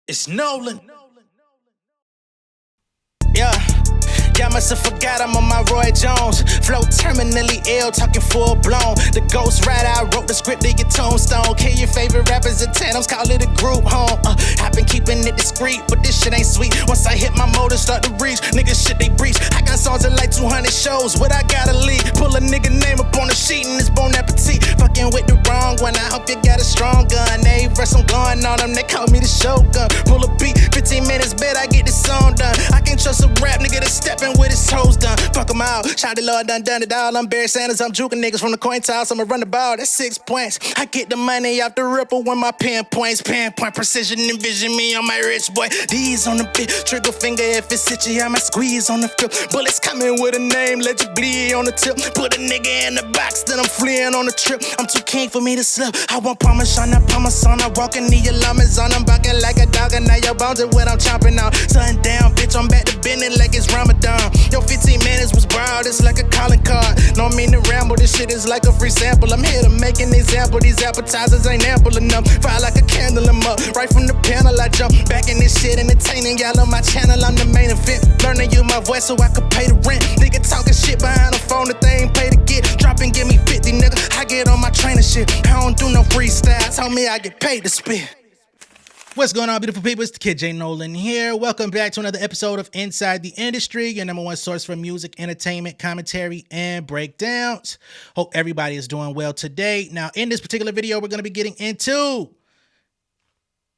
It's Nolan. Yeah. Y'all must have forgot I'm on my Roy Jones. Flow terminally ill, talking full blown. The Ghost Rider, I wrote the script to your tombstone. Kill your favorite rappers and tandems, call it a group home. I've been keeping it discreet, but this shit ain't sweet. Once I hit my motor, start to reach. Niggas shit they breach. I got songs in like 200 shows, what I gotta lead. Pull a nigga name up on the sheet and it's bon appetit. Fucking with the wrong one, I hope you got a strong gun. Every verse I'm going on them, they call me the Shogun. Pull a beat, 15 minutes, bet I get this song done. I can't trust a rap nigga that's stepping with his toes done. Fuck him out, shout the Lord done it all. I'm Barry Sanders, I'm juking niggas from the coin toss. I'ma run the ball, that's 6 points. I get the money off the ripple when my pinpoints. Pinpoint precision, envision me on my rich boy. These on the bit, trigger finger if it's itchy, I might squeeze on the flip. Bullets coming with a name, let you bleed on the tip. Put a nigga in the box, then I'm fleeing on the trip. I'm too king for me to slip. I want Parmesan, I Parmesan. I walk in the alarm is on. I'm barking like a dog, and now your bones are what I'm chomping on. Sundown, bitch, I'm back to bending like it's Ramadan. Yo, 15 minutes was broad, it's like a calling card. No mean to ramble, this shit is like a free sample. I'm here to make an example, these appetizers ain't ample enough. Fire like a candle, I'm up, right from the panel I jump. Back in this shit, entertaining y'all on my channel, I'm the main event. Learning you my voice so I could pay the rent. Nigga talking shit behind the phone that they ain't pay to get. Drop and give me 50, nigga, I get on my trainer shit. I don't do no freestyle, tell me I get paid to spit. What's going on, beautiful people? It's the kid J Nolan here. Welcome back to another episode of Inside the Industry, your number one source for music, entertainment, commentary, and breakdowns. Hope everybody is doing well today. Now, in this particular video, we're going to be getting into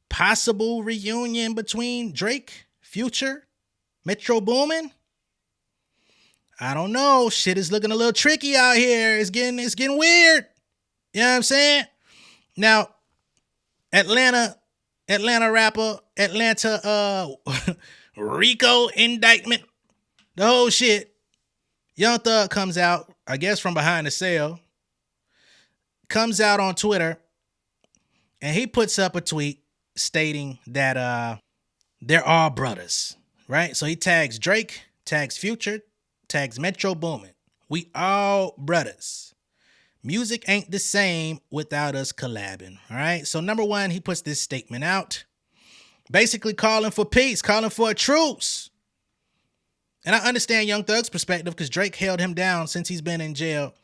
possible reunion between Drake, Future, Metro Boomin. I don't know. Shit is looking a little tricky out here. It's getting weird. You know what I'm saying? Now, Atlanta rapper, Atlanta Rico indictment, the whole shit. Young Thug comes out, I guess from behind the cell, comes out on Twitter, and he puts up a tweet stating that they're all brothers, right? So he tags Drake, tags Future, tags Metro Boomin. We all brothers. Music ain't the same without us collabing, all right? So number one, he puts this statement out, basically calling for peace, calling for a truce. And I understand Young Thug's perspective because Drake held him down since he's been in jail.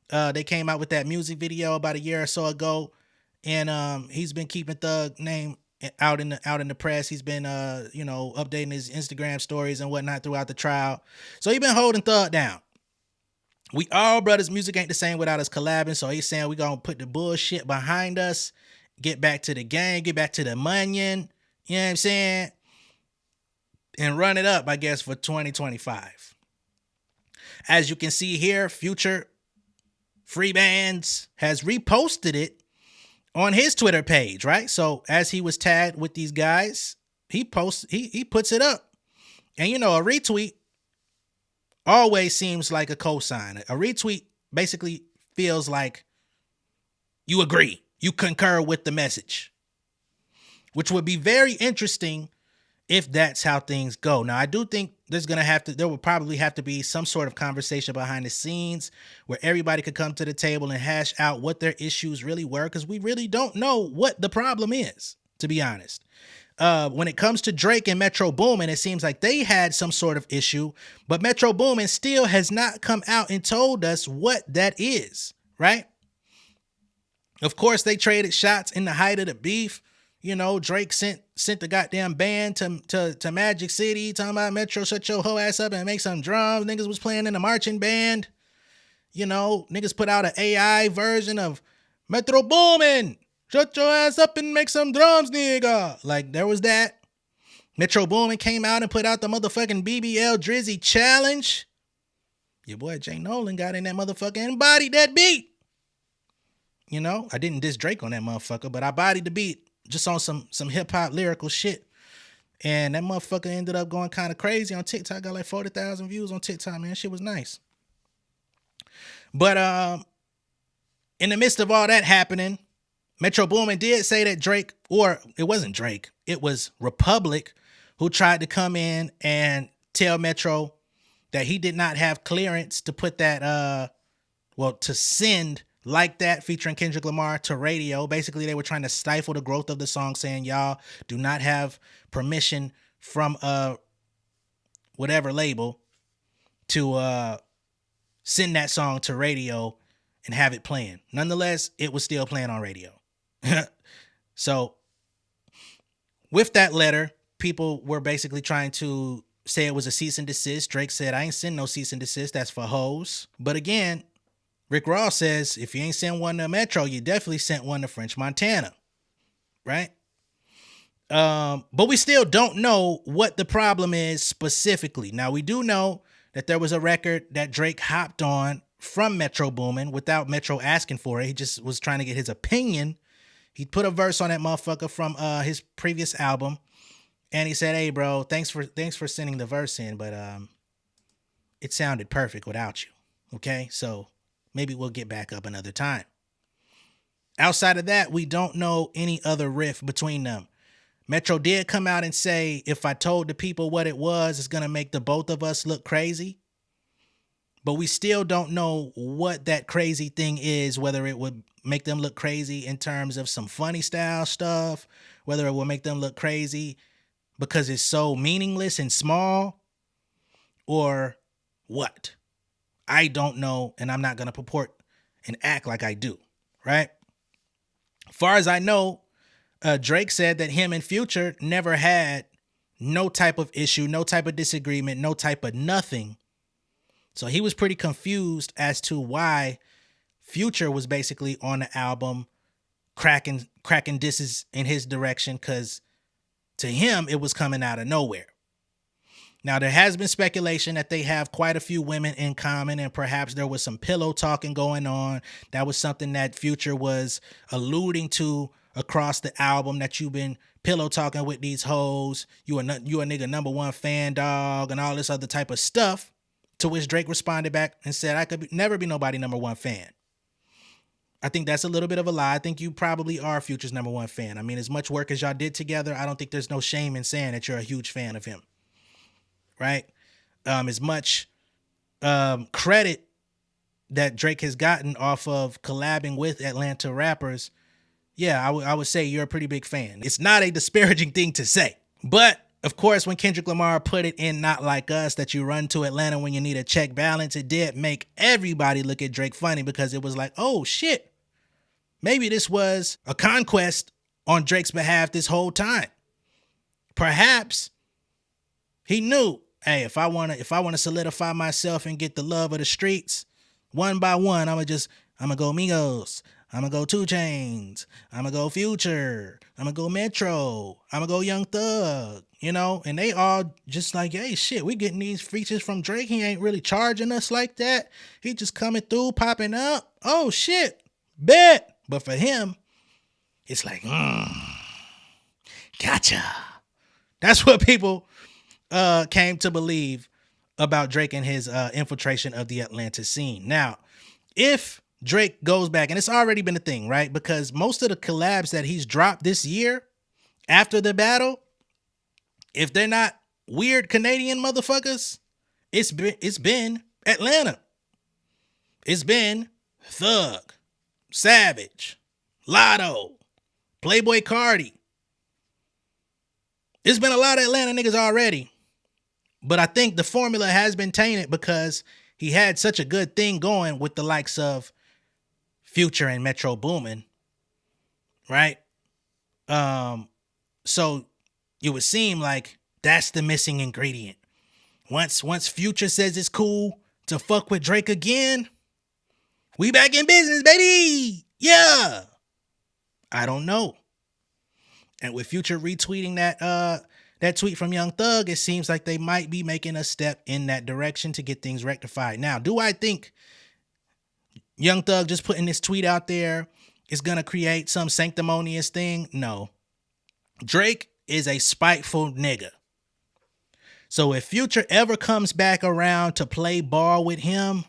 They came out with that music video about a year or so ago, and he's been keeping Thug name out in the press. He's been updating his Instagram stories and whatnot throughout the trial. So he's been holding Thug down. We all brothers, music ain't the same without us collabing. So he's saying we're going to put the bullshit behind us, get back to the game, get back to the money, you know what I'm saying? And run it up, I guess, for 2025. As you can see here, Future Free Bands has reposted it on his Twitter page, right? So as he was tagged with these guys, he puts it up. And a retweet always seems like a cosign. A retweet basically feels like you agree, you concur with the message, which would be very interesting if that's how things go. Now, I do think there will probably have to be some sort of conversation behind the scenes where everybody could come to the table and hash out what their issues really were, because we really don't know what the problem is, to be honest. When it comes to Drake and Metro Boomin, it seems like they had some sort of issue, but Metro Boomin still has not come out and told us what that is, right? Of course, they traded shots in the height of the beef. Drake sent the goddamn band to Magic City, talking about Metro, shut your hoe ass up and make some drums. Niggas was playing in a marching band. Niggas put out an AI version of Metro Boomin. Shut your ass up and make some drums, nigga. Like, there was that. Metro Boomin came out and put out the motherfucking BBL Drizzy challenge. Your boy J Nolan got in that motherfucker and bodied that beat. I didn't diss Drake on that motherfucker, but I bodied the beat just on some hip-hop lyrical shit. And that motherfucker ended up going kind of crazy on TikTok. Got like 40,000 views on TikTok, man. Shit was nice. But in the midst of all that happening, Metro Boomin did say that Drake, or it wasn't Drake, it was Republic who tried to come in and tell Metro that he did not have clearance to put that, to send like that featuring Kendrick Lamar to radio. Basically, they were trying to stifle the growth of the song, saying y'all do not have permission from whatever label to send that song to radio and have it playing. Nonetheless, it was still playing on radio. So with that letter, people were basically trying to say it was a cease and desist. Drake said, I ain't send no cease and desist. That's for hoes. But again, Rick Ross says, if you ain't sent one to Metro, you definitely sent one to French Montana. Right? But we still don't know what the problem is specifically. Now, we do know that there was a record that Drake hopped on from Metro Boomin without Metro asking for it. He just was trying to get his opinion. He put a verse on that motherfucker from his previous album. And he said, hey, bro, thanks for sending the verse in, but it sounded perfect without you. Okay? So maybe we'll get back up another time. Outside of that, we don't know any other riff between them. Metro did come out and say, if I told the people what it was, it's going to make the both of us look crazy. But we still don't know what that crazy thing is, whether it would make them look crazy in terms of some funny style stuff, whether it will make them look crazy because it's so meaningless and small, or what. I don't know, and I'm not going to purport and act like I do, right? Far as I know, Drake said that him and Future never had no type of issue, no type of disagreement, no type of nothing. So he was pretty confused as to why Future was basically on the album cracking disses in his direction, because to him, it was coming out of nowhere. Now, there has been speculation that they have quite a few women in common, and perhaps there was some pillow talking going on. That was something that Future was alluding to across the album, that you've been pillow talking with these hoes. You a nigga number one fan, dog, and all this other type of stuff. To which Drake responded back and said, I could never be nobody number one fan. I think that's a little bit of a lie. I think you probably are Future's number one fan. I mean, as much work as y'all did together, I don't think there's no shame in saying that you're a huge fan of him. Right? As much credit that Drake has gotten off of collabing with Atlanta rappers, yeah, I would say you're a pretty big fan. It's not a disparaging thing to say. But, of course, when Kendrick Lamar put it in Not Like Us, that you run to Atlanta when you need a check balance, it did make everybody look at Drake funny, because it was like, oh, shit. Maybe this was a conquest on Drake's behalf this whole time. Perhaps he knew, hey, if I want to solidify myself and get the love of the streets, one by one, I'm going to go Migos. I'm going to go 2 Chainz. I'm going to go Future. I'm going to go Metro. I'm going to go Young Thug, and they all just like, hey, shit, we getting these features from Drake. He ain't really charging us like that. He just coming through, popping up. Oh, shit, bet. But for him, it's like, gotcha. That's what people came to believe about Drake and his infiltration of the Atlanta scene. Now, if Drake goes back, and it's already been a thing, right? Because most of the collabs that he's dropped this year after the battle, if they're not weird Canadian motherfuckers, it's been Atlanta. It's been Thug, Savage, Lotto, Playboy Cardi. It's been a lot of Atlanta niggas already. But I think the formula has been tainted because he had such a good thing going with the likes of Future and Metro Boomin, right? So it would seem like that's the missing ingredient. Once Future says it's cool to fuck with Drake again, we back in business, baby. Yeah. I don't know. And with Future retweeting that tweet from Young Thug, it seems like they might be making a step in that direction to get things rectified. Now, do I think Young Thug just putting this tweet out there is going to create some sanctimonious thing? No. Drake is a spiteful nigga. So if Future ever comes back around to play ball with him,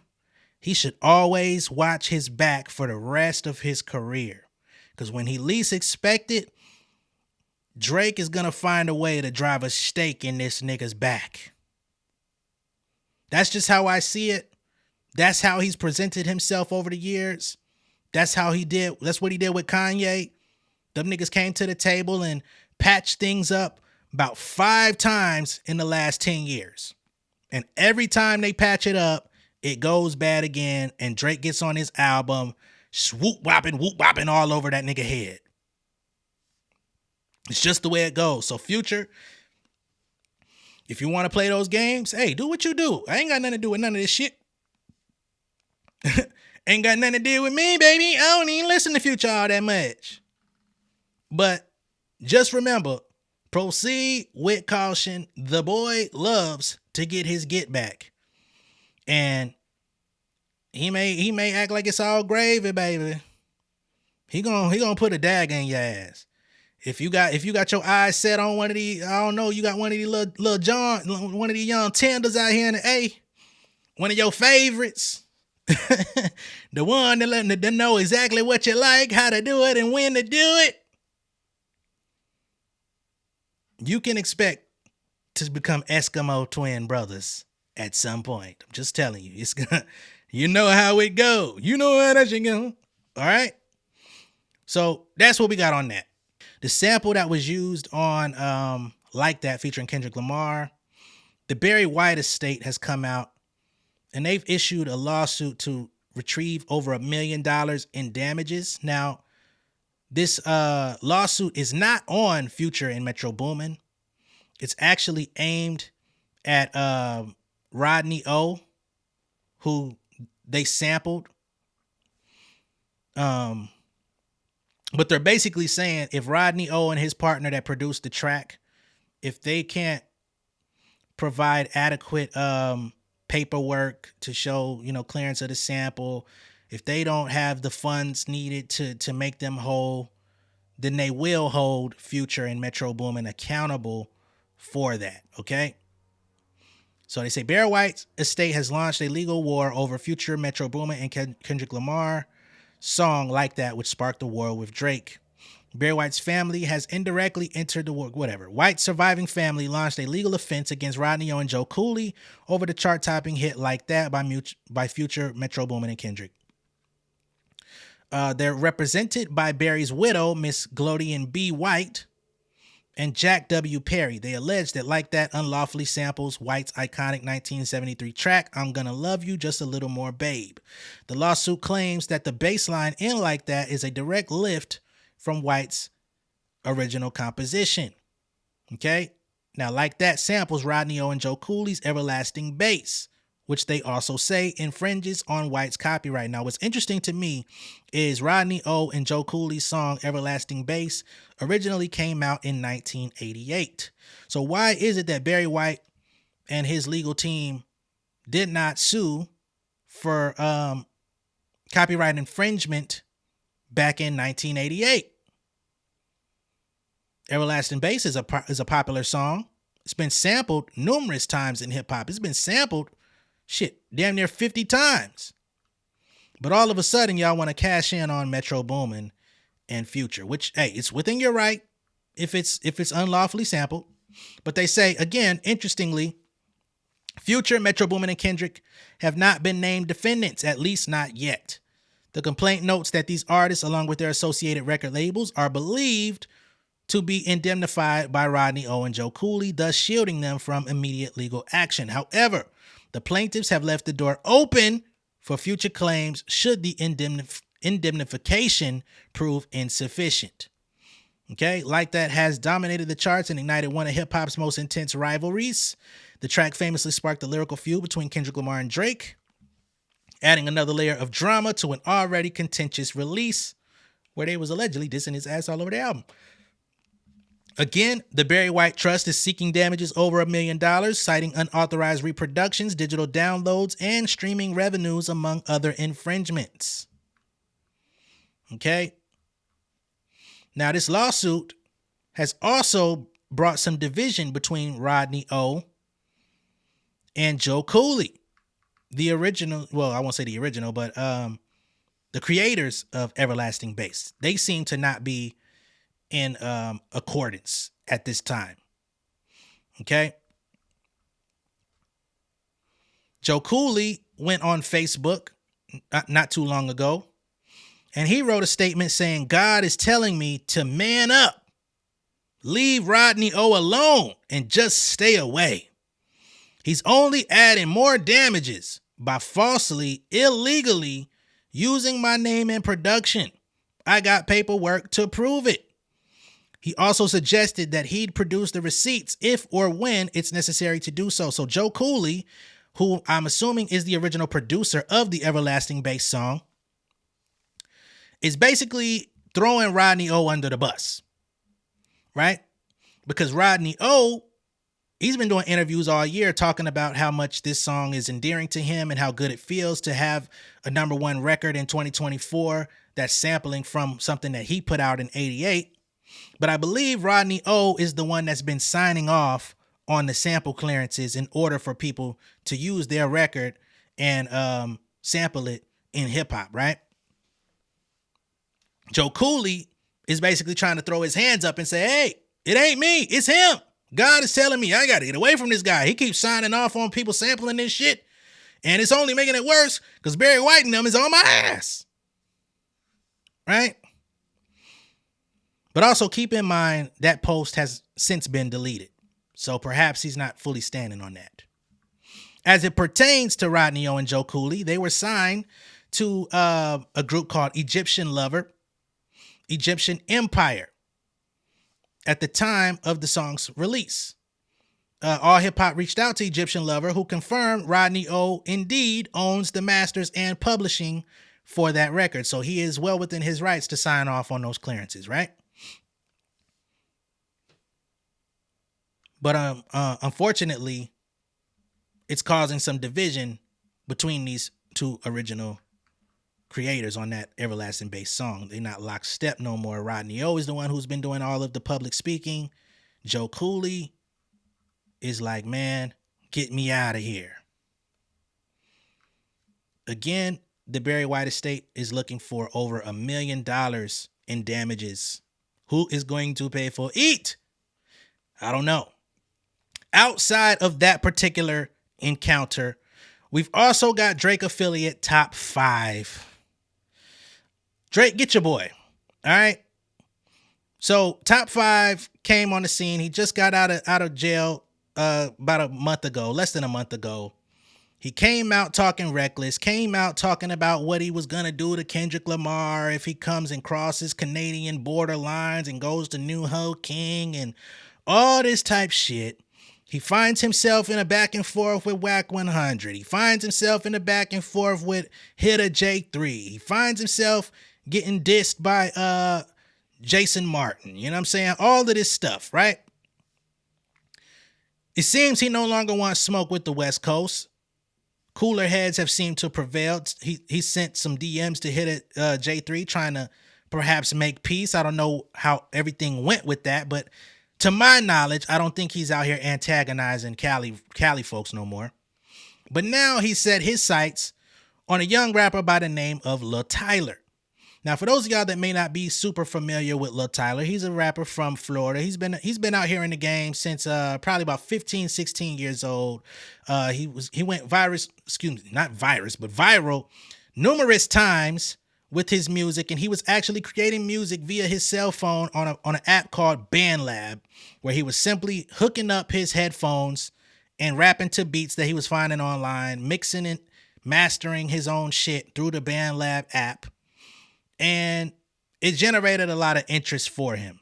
he should always watch his back for the rest of his career. Because when he least expect it, Drake is going to find a way to drive a stake in this nigga's back. That's just how I see it. That's how he's presented himself over the years. That's what he did with Kanye. Them niggas came to the table and patched things up about 5 times in the last 10 years. And every time they patch it up, it goes bad again. And Drake gets on his album, swoop whopping all over that nigga head. It's just the way it goes. So Future, if you want to play those games, hey, do what you do. I ain't got nothing to do with none of this shit. Ain't got nothing to do with me, baby. I don't even listen to Future all that much. But just remember, proceed with caution. The boy loves to get his get back. And he may act like it's all gravy, baby. He gonna put a dagger in your ass. If you got your eyes set on one of these, I don't know, you got one of these little John, one of these young tenders out here in the A, one of your favorites, the one that know exactly what you like, how to do it, and when to do it, you can expect to become Eskimo twin brothers at some point. I'm just telling you, it's gonna, you know how it go. You know how that shit go. All right. So that's what we got on that. The sample that was used on Like That featuring Kendrick Lamar, the Barry White estate has come out and they've issued a lawsuit to retrieve over $1 million in damages. Now, this lawsuit is not on Future and Metro Boomin. It's actually aimed at Rodney O, who they sampled. But they're basically saying if Rodney O and his partner that produced the track, if they can't provide adequate paperwork to show, clearance of the sample, if they don't have the funds needed to make them whole, then they will hold Future and Metro Boomin accountable for that. Okay. So they say Barry White's estate has launched a legal war over Future, Metro Boomin, and Kendrick Lamar song Like That, which sparked the war with Drake. Barry White's family has indirectly entered the war. Whatever. White's surviving family launched a legal offense against Rodney O and Joe Cooley over the chart-topping hit Like That by Future, Metro Boomin, and Kendrick. They're represented by Barry's widow, Miss Glodian B. White, and Jack W. Perry. They allege that Like That unlawfully samples White's iconic 1973 track, I'm Gonna Love You Just a Little More, Babe. The lawsuit claims that the bass line in Like That is a direct lift from White's original composition. Okay? Now, Like That samples Rodney O and Joe Cooley's Everlasting Bass, which they also say infringes on White's copyright. Now, what's interesting to me is Rodney O and Joe Cooley's song Everlasting Bass originally came out in 1988. So why is it that Barry White and his legal team did not sue for copyright infringement back in 1988? Everlasting Bass is a popular song. It's been sampled numerous times in hip hop. It's been sampled damn near 50 times. But all of a sudden, y'all want to cash in on Metro Boomin and Future, which, hey, it's within your right if it's unlawfully sampled. But they say, again, interestingly, Future, Metro Boomin, and Kendrick have not been named defendants, at least not yet. The complaint notes that these artists, along with their associated record labels, are believed to be indemnified by Rodney O and Joe Cooley, thus shielding them from immediate legal action. However, the plaintiffs have left the door open for future claims should the indemnification prove insufficient. Okay, Like That has dominated the charts and ignited one of hip-hop's most intense rivalries. The track famously sparked a lyrical feud between Kendrick Lamar and Drake, adding another layer of drama to an already contentious release where they was allegedly dissing his ass all over the album. Again, the Barry White Trust is seeking damages over $1 million, citing unauthorized reproductions, digital downloads, and streaming revenues, among other infringements. Okay. Now, this lawsuit has also brought some division between Rodney O and Joe Cooley, the original, well, I won't say the original, but the creators of Everlasting Bass. They seem to not be in accordance at this time. Okay. Joe Cooley went on Facebook not too long ago And he wrote a statement saying, God is telling me to man up, leave Rodney O alone, and just stay away. He's only adding more damages by falsely, illegally using my name in production. I got paperwork to prove it. He also suggested that he'd produce the receipts if or when it's necessary to do so. So Joe Cooley, who I'm assuming is the original producer of the Everlasting Bass song, is basically throwing Rodney O under the bus, right? Because Rodney O, he's been doing interviews all year talking about how much this song is endearing to him and how good it feels to have a number one record in 2024 that's sampling from something that he put out in 88. But I believe Rodney O is the one that's been signing off on the sample clearances in order for people to use their record and sample it in hip hop, right? Joe Cooley is basically trying to throw his hands up and say, hey, it ain't me, it's him. God is telling me I got to get away from this guy. He keeps signing off on people sampling this shit, and it's only making it worse because Barry White and them is on my ass, right? But also keep in mind that post has since been deleted, so perhaps he's not fully standing on that. As it pertains to Rodney O and Joe Cooley, they were signed to a group called Egyptian Empire at the time of the song's release. All Hip Hop reached out to Egyptian Lover, who confirmed Rodney O indeed owns the masters and publishing for that record. So he is well within his rights to sign off on those clearances, right? But unfortunately, it's causing some division between these two original creators on that Everlasting Bass song. They're not lockstep no more. Rodney O is the one who's been doing all of the public speaking. Joe Cooley is like, man, get me out of here. Again, the Barry White estate is looking for over $1 million in damages. Who is going to pay for it? I don't know. Outside of that particular encounter, we've also got Drake affiliate Top5. Drake, get your boy. All right. So Top5 came on the scene. He just got out of jail about a month ago, less than a month ago. He came out talking reckless, came out talking about what he was going to do to Kendrick Lamar if he comes and crosses Canadian border lines and goes to New Ho King and all this type shit. He finds himself in a back and forth with Whack 100. He finds himself in a back and forth with Hitter J3. He finds himself getting dissed by Jason Martin. You know what I'm saying? All of this stuff, right? It seems he no longer wants smoke with the West Coast. Cooler heads have seemed to prevail. He sent some DMs to Hitter J3 trying to perhaps make peace. I don't know how everything went with that, but to my knowledge, I don't think he's out here antagonizing Cali folks no more. But now he set his sights on a young rapper by the name of Lil Tyler. Now, for those of y'all that may not be super familiar with Lil Tyler, he's a rapper from Florida. He's been out here in the game since probably about 15, 16 years old. He went viral numerous times with his music, and he was actually creating music via his cell phone on an app called BandLab, where he was simply hooking up his headphones and rapping to beats that he was finding online, mixing and mastering his own shit through the BandLab app. And it generated a lot of interest for him.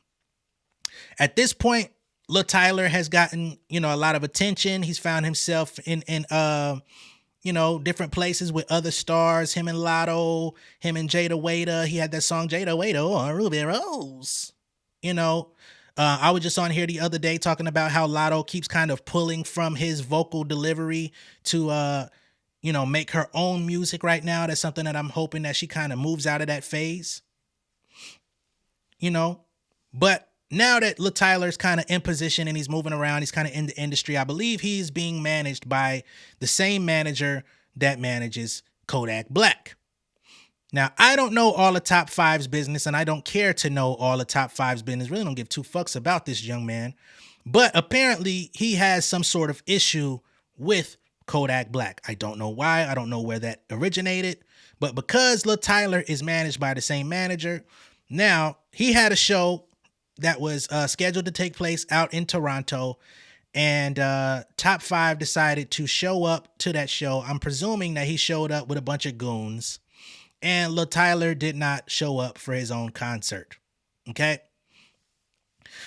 At this point, Lil Tyler has gotten, a lot of attention. He's found himself in different places with other stars, him and Lotto, him and Jada Waiter. He had that song Jada Waiter on Ruby Rose. I was just on here the other day talking about how Lotto keeps kind of pulling from his vocal delivery to, make her own music right now. That's something that I'm hoping that she kind of moves out of that phase, but now that Lil Tyler's kind of in position and he's moving around, he's kind of in the industry, I believe he's being managed by the same manager that manages Kodak Black. Now, I don't know all the Top5's business, and I don't care to know all the Top5's business. Really don't give two fucks about this young man. But apparently he has some sort of issue with Kodak Black. I don't know why. I don't know where that originated. But because Lil Tyler is managed by the same manager, now he had a show that was scheduled to take place out in Toronto, and Top 5 decided to show up to that show. I'm presuming that he showed up with a bunch of goons, and Lil Tyler did not show up for his own concert. Okay?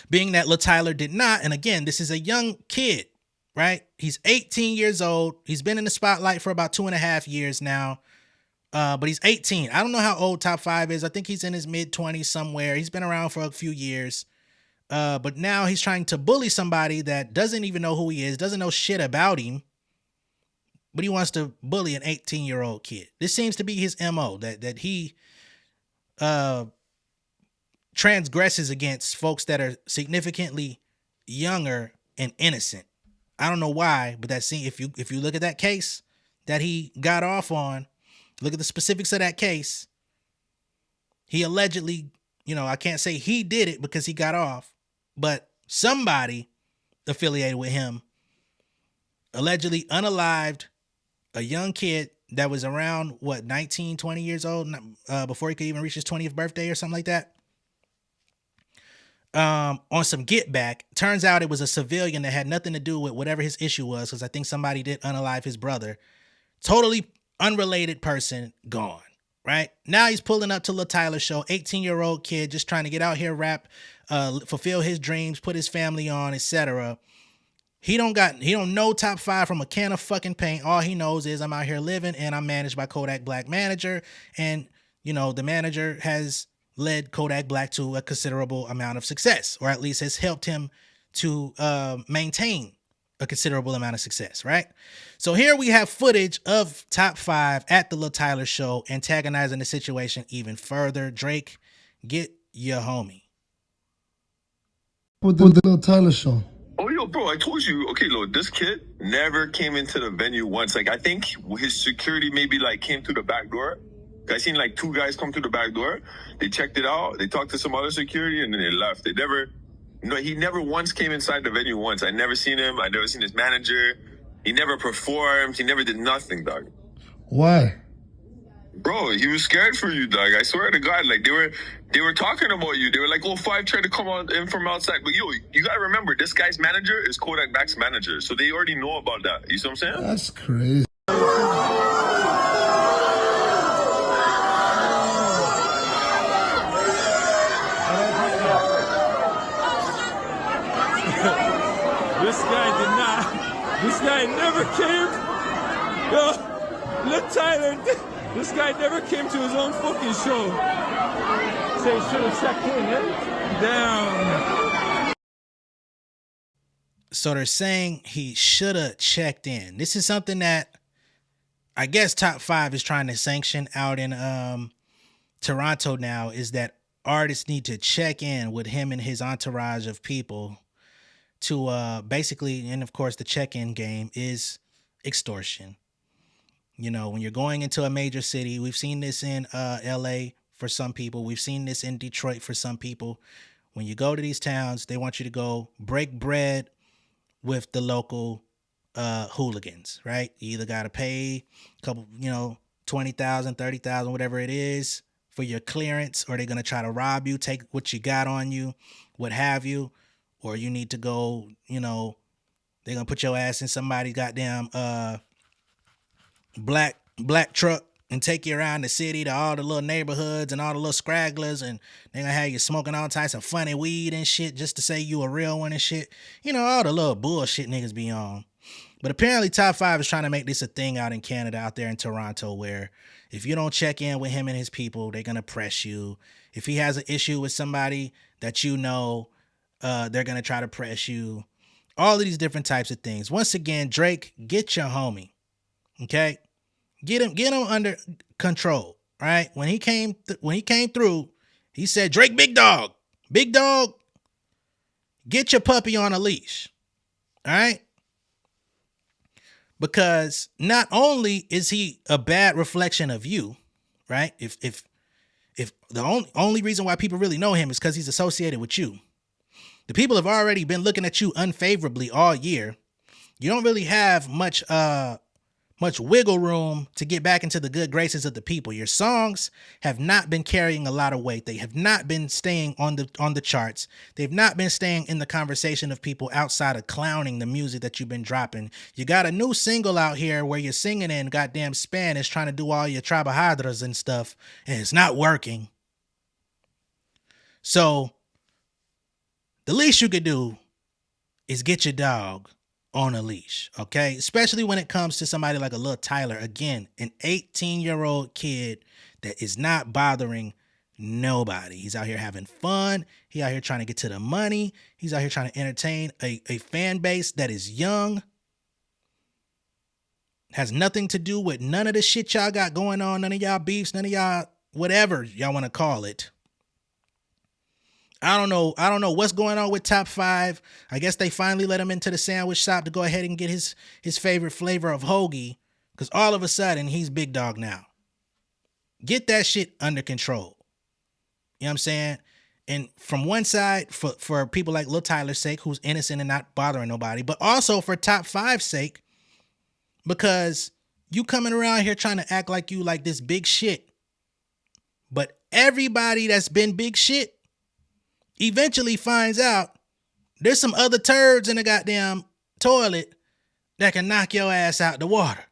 Being that Lil Tyler did not, and again, this is a young kid, right? He's 18 years old. He's been in the spotlight for about 2.5 years now. But he's 18. I don't know how old Top 5 is. I think he's in his mid-20s somewhere. He's been around for a few years. But now he's trying to bully somebody that doesn't even know who he is, doesn't know shit about him, but he wants to bully an 18-year-old kid. This seems to be his MO, that he transgresses against folks that are significantly younger and innocent. I don't know why, but if you look at that case that he got off on, look at the specifics of that case. He allegedly, I can't say he did it because he got off, but somebody affiliated with him allegedly unalived a young kid that was around, 19, 20 years old, before he could even reach his 20th birthday or something like that. On some get back. Turns out it was a civilian that had nothing to do with whatever his issue was, because I think somebody did unalive his brother. Totally unrelated person, gone. Right? Now he's pulling up to Lil Tyler's show, 18-year-old kid just trying to get out here, rap, fulfill his dreams, put his family on, etc. He don't know Top 5 from a can of fucking paint. All he knows is I'm out here living and I'm managed by Kodak Black manager. And, the manager has led Kodak Black to a considerable amount of success, or at least has helped him to maintain a considerable amount of success, right? So here we have footage of Top 5 at the Lil Tyler show, antagonizing the situation even further. Drake, get your homie. With the Lil Tyler show. Oh, yo, bro, I told you. Okay, look, this kid never came into the venue once. Like, I think his security maybe, came through the back door. I seen, 2 guys come through the back door. They checked it out. They talked to some other security, and then they left. They never... he never once came inside the venue once. I never seen him. I never seen his manager. He never performed. He never did nothing, dog. Why? Bro, he was scared for you, dog. I swear to God, they were talking about you. They were like, oh, 5 tried to come in from outside. But yo, you gotta remember, this guy's manager is Kodak Black's manager. So they already know about that. You see what I'm saying? That's crazy. This guy never came. Yo, Lil Tyler, this guy never came to his own fucking show. Say he should have checked in, eh? Damn. So they're saying he should have checked in. This is something that I guess Top 5 is trying to sanction out in Toronto now, is that artists need to check in with him and his entourage of people to basically, and of course the check-in game is extortion. When you're going into a major city, we've seen this in LA for some people. We've seen this in Detroit for some people. When you go to these towns, they want you to go break bread with the local hooligans, right? You either got to pay a couple, $20,000, $30,000, whatever it is for your clearance, or they're going to try to rob you, take what you got on you, what have you. Or you need to go, they're going to put your ass in somebody's goddamn black truck and take you around the city to all the little neighborhoods and all the little scragglers, and they're going to have you smoking all types of funny weed and shit just to say you a real one and shit. All the little bullshit niggas be on. But apparently Top 5 is trying to make this a thing out in Canada, out there in Toronto, where if you don't check in with him and his people, they're going to press you. If he has an issue with somebody that they're going to try to press you. All of these different types of things. Once again, Drake, get your homie. Okay? Get him under control, right? When he came through, he said, Drake, big dog, get your puppy on a leash. All right? Because not only is he a bad reflection of you, right? If the only reason why people really know him is because he's associated with you. The people have already been looking at you unfavorably all year. You don't really have much much wiggle room to get back into the good graces of the people. Your songs have not been carrying a lot of weight. They have not been staying on the charts. They've not been staying in the conversation of people outside of clowning the music that you've been dropping. You got a new single out here where you're singing in goddamn Spanish, trying to do all your trabajadras and stuff, and it's not working. So the least you could do is get your dog on a leash, okay? Especially when it comes to somebody like a Lil Tyler. Again, an 18-year-old kid that is not bothering nobody. He's out here having fun. He out here trying to get to the money. He's out here trying to entertain a fan base that is young. Has nothing to do with none of the shit y'all got going on, none of y'all beefs, none of y'all whatever y'all want to call it. I don't know what's going on with Top 5. I guess they finally let him into the sandwich shop to go ahead and get his favorite flavor of hoagie, because all of a sudden he's big dog now. Get that shit under control. You know what I'm saying? And from one side, for people like Lil Tyler's sake, who's innocent and not bothering nobody, but also for Top 5's sake, because you coming around here trying to act like you like this big shit. But everybody that's been big shit eventually finds out there's some other turds in the goddamn toilet that can knock your ass out the water.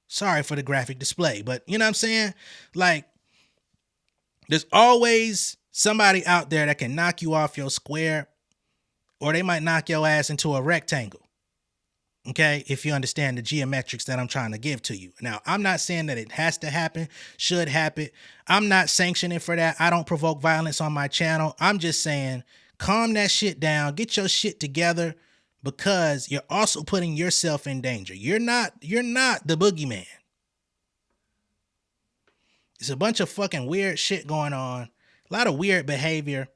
Sorry for the graphic display, but you know what I'm saying? Like, there's always somebody out there that can knock you off your square, or they might knock your ass into a rectangle. Okay, if you understand the geometrics that I'm trying to give to you. Now, I'm not saying that it has to happen, should happen. I'm not sanctioning for that. I don't provoke violence on my channel. I'm just saying, calm that shit down, get your shit together, because you're also putting yourself in danger. You're not the boogeyman. It's a bunch of fucking weird shit going on. A lot of weird behavior.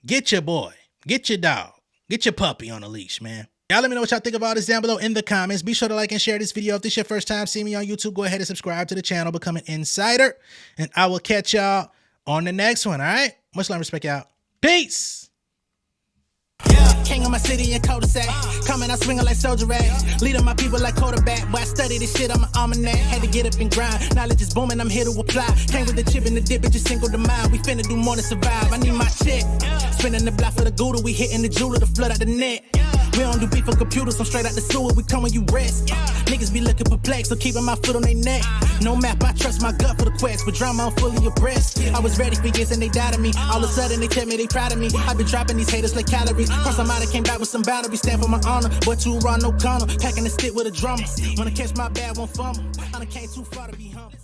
Get your boy, get your dog, get your puppy on a leash, man. Y'all let me know what y'all think about this down below in the comments. Be sure to like and share this video. If this is your first time seeing me on YouTube, go ahead and subscribe to the channel, become an insider, and I will catch y'all on the next one, all right? Much love and respect, y'all. Peace! Yeah, king of my city and cul-de-sac. Coming out swinging like soldier rags. Leading my people like quarterback. Boy, I study this shit, I'm an almanac. Had to get up and grind. Knowledge is booming, I'm here to apply. Came with the chip and the dip, it just single the mind. We finna do more than survive. I need my check. Spinning the block for the Gouda. We hitting the jeweler to flood out the net. We don't do beef for computers, I'm straight out the sewer. We come when you rest. Niggas be looking perplexed, so keeping my foot on their neck. No map, I trust my gut for the quest. But drama, I'm fully abreast. I was ready for years and they doubted me. All of a sudden they tell me they proud of me. I've been dropping these haters like calories. Cross them out, I came back with some boundaries. Stand for my honor, but you run no corner. Packing the stick with a drummer. Wanna catch my bad, won't fumble. I done came too far to be humble.